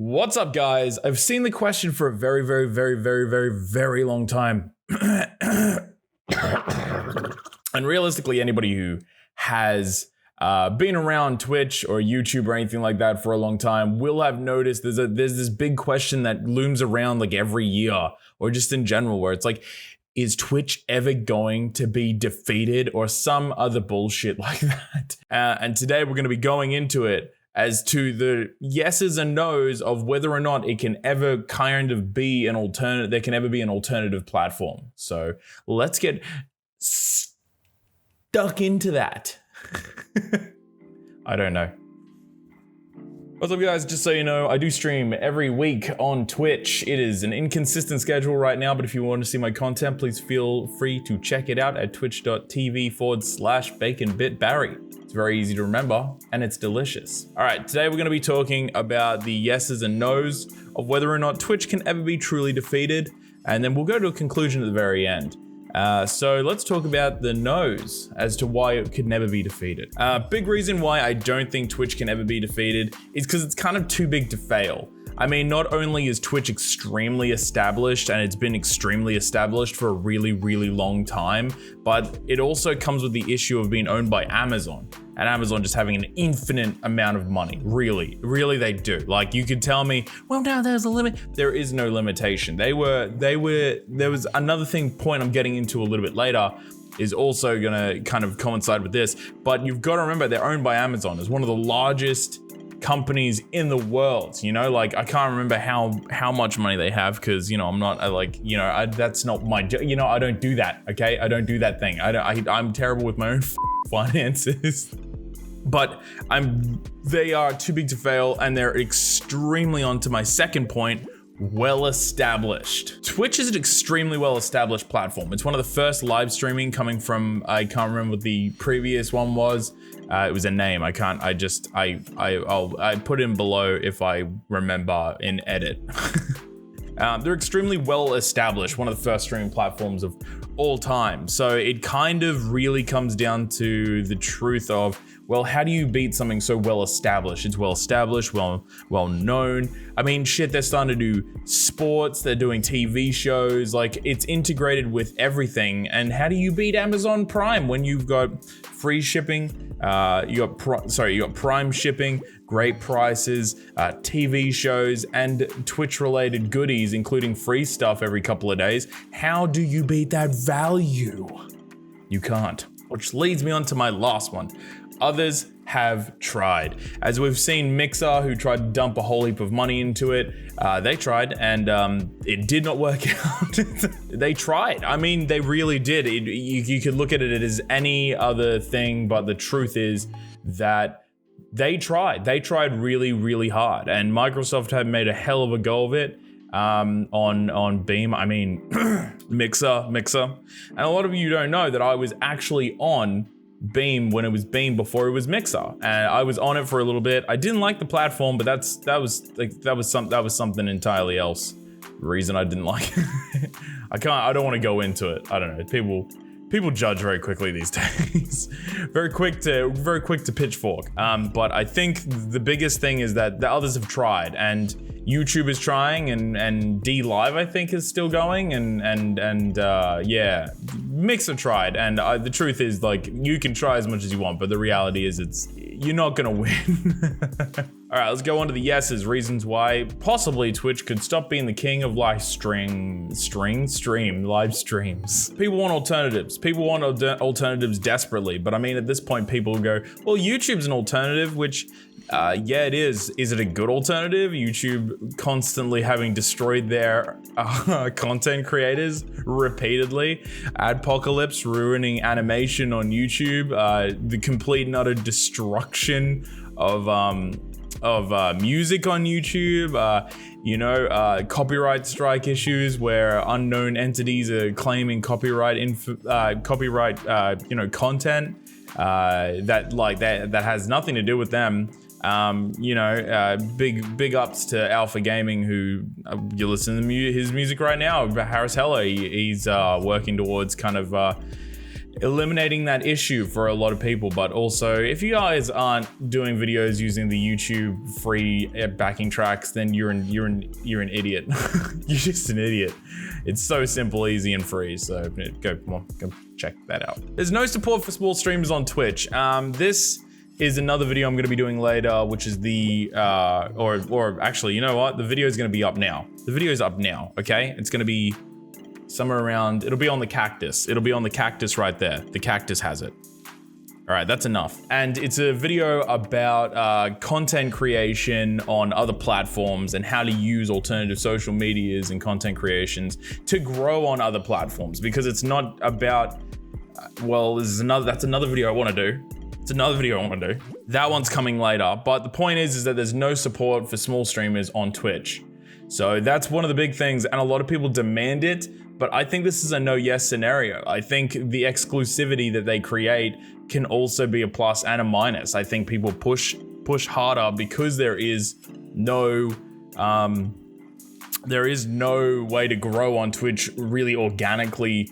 What's up, guys? I've seen the question for a very long time. And realistically, anybody who has been around Twitch or YouTube or anything like that for a long time will have noticed there's this big question that looms around like every year or just in general where it's like, is Twitch ever going to be defeated or some other bullshit like that? And today we're going to be going into it as to the yeses and nos of whether or not it can ever kind of be an alternative, there can ever be an alternative platform. So let's get stuck into that. I don't know. What's up, guys? Just so you know, I do stream every week on Twitch. It is an inconsistent schedule right now, but if you want to see my content, please feel free to check it out at twitch.tv/baconbitbarry. It's very easy to remember, and it's delicious. All right, today we're going to be talking about the yeses and nos of whether or not Twitch can ever be truly defeated, and then we'll go to a conclusion at the very end. So let's talk about the no's as to why it could never be defeated. Big reason why I don't think Twitch can ever be defeated is because it's kind of too big to fail. I mean, not only is Twitch extremely established, and it's been extremely established for a really long time, but it also comes with the issue of being owned by Amazon. And Amazon just having an infinite amount of money. Really they do. Like, you could tell me, well, no, there's a limit. There is no limitation. There was another point I'm getting into a little bit later is also gonna kind of coincide with this, but you've got to remember they're owned by Amazon. It's one of the largest companies in the world, you know, like I can't remember how much money they have because, you know, I'm not that's not my you know, I don't do that. Okay, I don't do that thing. I'm terrible with my own finances. But they are too big to fail, and they're extremely, onto my second point, well established. Twitch is an extremely well established platform. It's one of the first live streaming coming from, I can't remember what the previous one was. It was a name. I'll put in below if I remember in edit. They're extremely well established, one of the first streaming platforms of all time. So it kind of really comes down to the truth of, well, how do you beat something so well established? It's well established, well known. I mean, shit, they're starting to do sports, they're doing TV shows, like it's integrated with everything. And how do you beat Amazon Prime when you've got free shipping? You got Prime shipping, great prices, TV shows, and Twitch-related goodies, including free stuff every couple of days. How do you beat that value? You can't. Which leads me on to my last one. Others have tried. As we've seen Mixer, who tried to dump a whole heap of money into it, they tried, and it did not work out. They tried. I mean, they really did. You could look at it as any other thing, but the truth is that they tried. They tried really hard, and Microsoft had made a hell of a go of it on Beam. I mean, Mixer. And a lot of you don't know that I was actually on Beam when it was Beam before it was Mixer, and I was on it for a little bit. I didn't like the platform, but that was something entirely else. The reason I didn't like it. I don't want to go into it. I don't know. People judge very quickly these days. very quick to pitchfork. But I think the biggest thing is that the others have tried, and YouTube is trying, and D Live I think is still going, and yeah, Mixer tried, and the truth is, like, you can try as much as you want, but the reality is you're not gonna win. All right, let's go on to the yeses, reasons why possibly Twitch could stop being the king of live streams. People want alternatives. People want alternatives desperately, but I mean, at this point, people go, well, YouTube's an alternative, which, yeah, it is. Is it a good alternative? YouTube constantly having destroyed their content creators repeatedly. Adpocalypse ruining animation on YouTube. The complete and utter destruction of music on YouTube, copyright strike issues where unknown entities are claiming copyright content that has nothing to do with them. Big ups to Alpha Gaming, who you listen to his music right now. Harris Heller, he's working towards kind of eliminating that issue for a lot of people. But also, if you guys aren't doing videos using the YouTube free backing tracks, then you're an idiot. You're just an idiot. It's so simple, easy, and free. So go check that out. There's no support for small streamers on Twitch. This is another video I'm going to be doing later, which is the or actually, you know what? The video is going to be up now. The video is up now. Okay, it's going to be somewhere around. It'll be on the cactus. It'll be on the cactus right there. The cactus has it. All right, that's enough. And it's a video about content creation on other platforms and how to use alternative social medias and content creations to grow on other platforms. Because it's not about, well, that's another video I want to do. It's another video I want to do. That one's coming later. But the point is that there's no support for small streamers on Twitch. So that's one of the big things, and a lot of people demand it, but I think this is a no-yes scenario. I think the exclusivity that they create can also be a plus and a minus. I think people push harder because there is no way to grow on Twitch really organically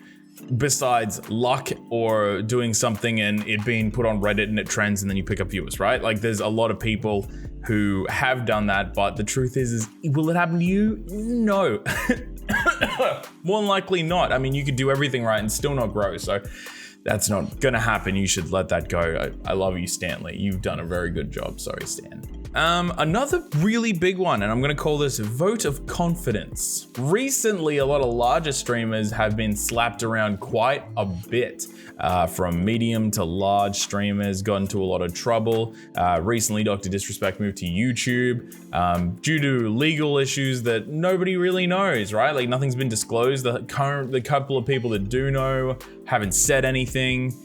besides luck or doing something and it being put on Reddit and it trends and then you pick up viewers, right? Like there's a lot of people who have done that, but the truth is will it happen to you? No. More than likely not. I mean, you could do everything right and still not grow. So that's not gonna happen. You should let that go. I love you, Stanley. You've done a very good job. Sorry, Stan. Another really big one, and I'm gonna call this vote of confidence. Recently, a lot of larger streamers have been slapped around quite a bit. From medium to large streamers, got into a lot of trouble. Recently, Dr. Disrespect moved to YouTube due to legal issues that nobody really knows, right? Like nothing's been disclosed. The couple of people that do know haven't said anything.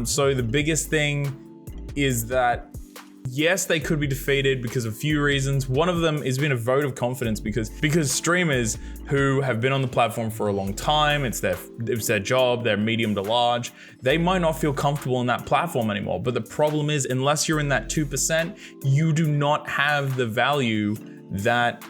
So the biggest thing is that yes, they could be defeated because of a few reasons. One of them has been a vote of confidence because streamers who have been on the platform for a long time, it's their job, they're medium to large, they might not feel comfortable in that platform anymore. But the problem is, unless you're in that 2%, you do not have the value that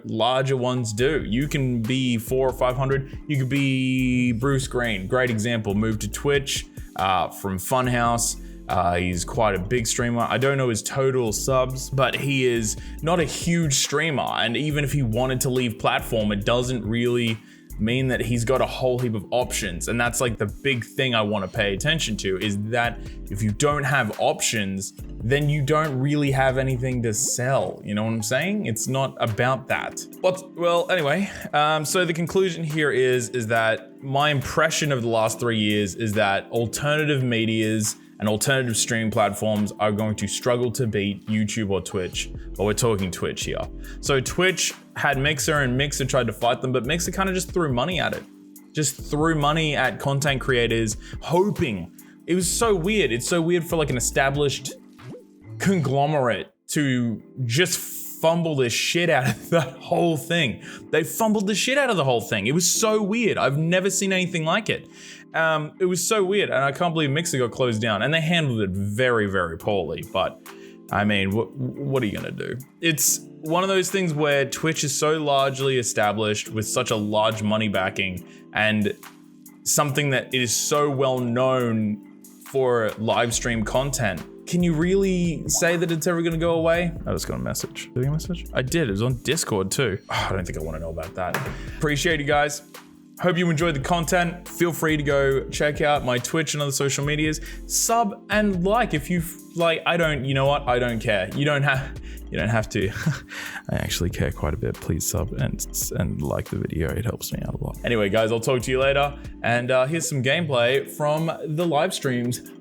larger ones do. You can be 400 or 500. You could be Bruce Green, great example, moved to Twitch from Funhouse. He's quite a big streamer. I don't know his total subs, but he is not a huge streamer. And even if he wanted to leave platform, it doesn't really mean that he's got a whole heap of options. And that's like the big thing I want to pay attention to, is that if you don't have options, then you don't really have anything to sell. You know what I'm saying? It's not about that. Well, anyway, so the conclusion here is that my impression of the last 3 years is that alternative medias and alternative streaming platforms are going to struggle to beat YouTube or Twitch, but we're talking Twitch here. So Twitch had Mixer and Mixer tried to fight them, but Mixer kind of just threw money at it. Just threw money at content creators, hoping. It was so weird. It's so weird for like an established conglomerate to just fumble the shit out of that whole thing. They fumbled the shit out of the whole thing. It was so weird. I've never seen anything like it. It was so weird, and I can't believe Mixer got closed down, and they handled it very, very poorly. But I mean, what are you gonna do? It's one of those things where Twitch is so largely established with such a large money backing and something that is so well known for live stream content. Can you really say that it's ever gonna go away? I just got a message. Did I get a message? I did, it was on Discord too. Oh, I don't think I wanna know about that. Appreciate you guys. Hope you enjoyed the content. Feel free to go check out my Twitch and other social medias. Sub and like if you like. You know what? I don't care. You don't have to. I actually care quite a bit. Please sub and like the video. It helps me out a lot. Anyway, guys, I'll talk to you later. And here's some gameplay from the live streams